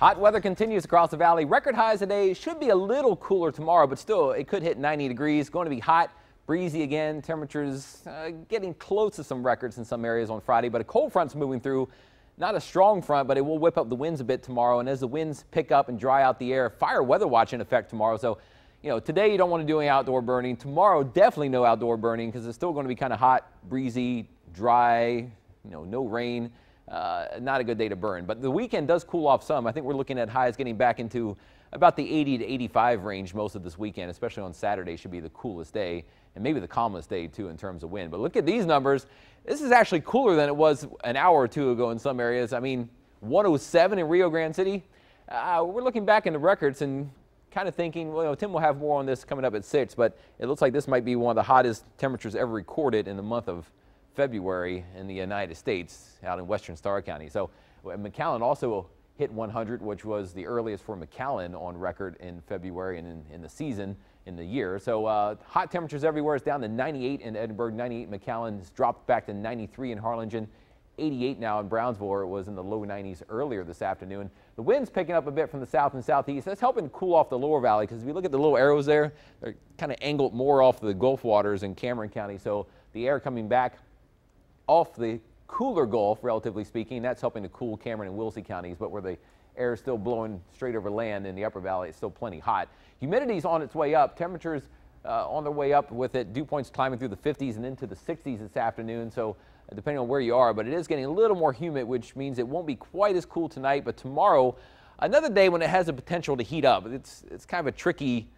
Hot weather continues across the valley. Record highs today. Should be a little cooler tomorrow, but still it could hit 90 degrees. Going to be hot, breezy again. Temperatures getting close to some records in some areas on Friday, but a cold front's moving through. Not a strong front, but it will whip up the winds a bit tomorrow. And as the winds pick up and dry out the air, fire weather watch in effect tomorrow. So, today you don't want to do any outdoor burning. Tomorrow, definitely no outdoor burning because it's still going to be kind of hot, breezy, dry, no rain. Not a good day to burn, but the weekend does cool off some. I think we're looking at highs getting back into about the 80 to 85 range most of this weekend, especially on Saturday should be the coolest day and maybe the calmest day too in terms of wind. But look at these numbers. This is actually cooler than it was an hour or two ago in some areas. I mean, 107 in Rio Grande City. We're looking back in the records and kind of thinking, well, Tim will have more on this coming up at 6, but it looks like this might be one of the hottest temperatures ever recorded in the month of February in the United States out in western Starr County. So McAllen also hit 100, which was the earliest for McAllen on record in February and in the season, in the year. So hot temperatures everywhere. It's down to 98 in Edinburgh, 98 McAllen. It's dropped back to 93 in Harlingen, 88 now in Brownsville, where it was in the low 90s earlier this afternoon. The wind's picking up a bit from the south and southeast. That's helping cool off the lower valley because if you look at the little arrows there, they're kind of angled more off the Gulf waters in Cameron County. So the air coming back off the cooler Gulf, relatively speaking, that's helping to cool Cameron and Wilsey counties, but where the air is still blowing straight over land in the upper valley, it's still plenty hot. Humidity's on its way up. Temperatures on their way up with it. Dew points climbing through the 50s and into the 60s this afternoon, so depending on where you are, but it is getting a little more humid, which means it won't be quite as cool tonight, but tomorrow, another day when it has the potential to heat up. It's kind of a tricky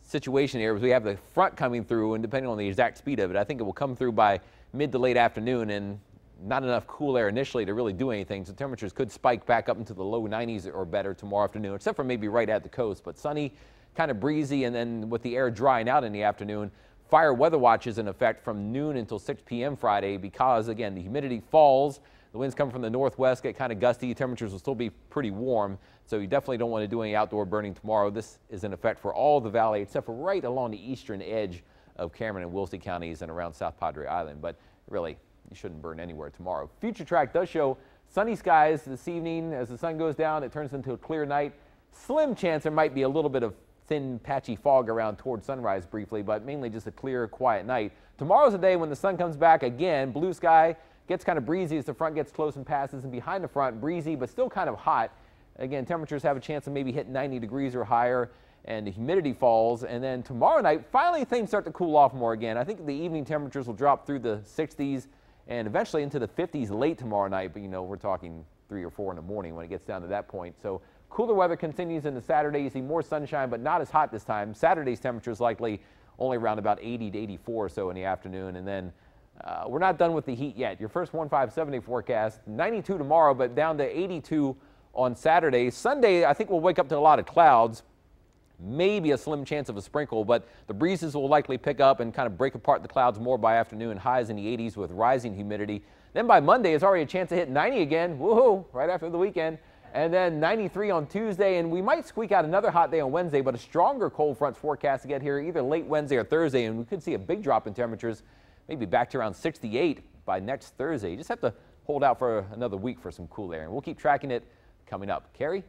situation here because we have the front coming through, and depending on the exact speed of it, I think it will come through by mid to late afternoon and not enough cool air initially to really do anything. So temperatures could spike back up into the low 90s or better tomorrow afternoon, except for maybe right at the coast, but sunny, kind of breezy, and then with the air drying out in the afternoon. Fire weather watch is in effect from noon until 6 p.m. Friday because, again, the humidity falls. The winds come from the northwest, get kind of gusty. Temperatures will still be pretty warm, so you definitely don't want to do any outdoor burning tomorrow. This is in effect for all the valley except for right along the eastern edge of Cameron and Wilsey counties and around South Padre Island, but really you shouldn't burn anywhere tomorrow. Future Track does show sunny skies this evening. As the sun goes down, it turns into a clear night. Slim chance there might be a little bit of thin patchy fog around towards sunrise briefly, but mainly just a clear, quiet night. Tomorrow's a day when the sun comes back again. Blue sky, gets kind of breezy as the front gets close and passes, and behind the front, breezy but still kind of hot. Again, temperatures have a chance of maybe hitting 90 degrees or higher, and the humidity falls. And then tomorrow night, finally things start to cool off more again. I think the evening temperatures will drop through the 60s and eventually into the 50s late tomorrow night, but we're talking 3 or 4 in the morning when it gets down to that point. So cooler weather continues into Saturday. You see more sunshine, but not as hot this time. Saturday's temperatures likely only around about 80 to 84 or so in the afternoon, and then we're not done with the heat yet. Your first 1570 forecast, 92 tomorrow, but down to 82 on Saturday. Sunday, I think we'll wake up to a lot of clouds. Maybe a slim chance of a sprinkle, but the breezes will likely pick up and kind of break apart the clouds more by afternoon. Highs in the 80s with rising humidity. Then by Monday, it's already a chance to hit 90 again. Woohoo! Right after the weekend. And then 93 on Tuesday, and we might squeak out another hot day on Wednesday, but a stronger cold front's forecast to get here either late Wednesday or Thursday, and we could see a big drop in temperatures, maybe back to around 68 by next Thursday. You just have to hold out for another week for some cool air, and we'll keep tracking it coming up. Carrie?